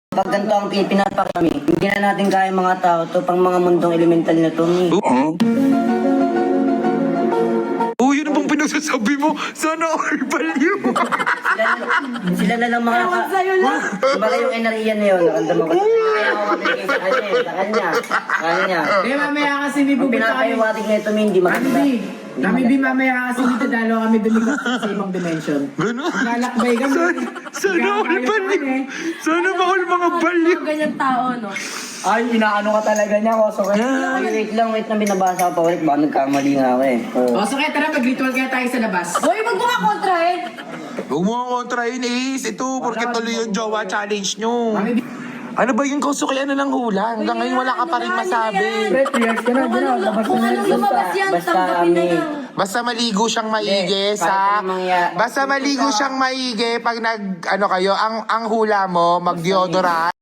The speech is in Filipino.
Pag ganito ang pinapakami, hindi na natin kaya mga tao to, pang mga mundong elemental na to. Yun ang pang pinagsasabi mo. Sana all baliw. Sila na lang mga Kumbaga yung enerhiya na yun, nakamdaman ko. Kaya ako mabigay sa kanya, sa kanya. Eh, mamaya kasi may Kung pupunta kami. pinapaiwatig na ito, hindi maganda. Kami din mamaya kasi dito dalo kami dumigot sa ibang dimension. Gano'n. Lalakbay kami. Sana all baliw. Sana ba all mga baliw? Mga ganyan tao, no? Ay, inaano ka talaga niya, Koso. Ay, wait lang, na binabasa ko pa ulit. Baka nagkamali nga ako eh. Koso, kaya tara, mag-ritual kaya tayo sa labas. Hoy, wag mo nga kontrahin! Huwag mo ang kontrahin, Ace. Ito, porque tuloy yung jowa challenge nyo. Kami Ano ba yung kauso kaya na lang hula? Hanggang ngayon wala ka pa rin masabi. Kung anong lumabas yan, tanggapin na lang. Basta maligo siyang maigi sa... Basta maligo siyang maigi pag nag... Ano kayo, ang hula mo, mag-deodorant.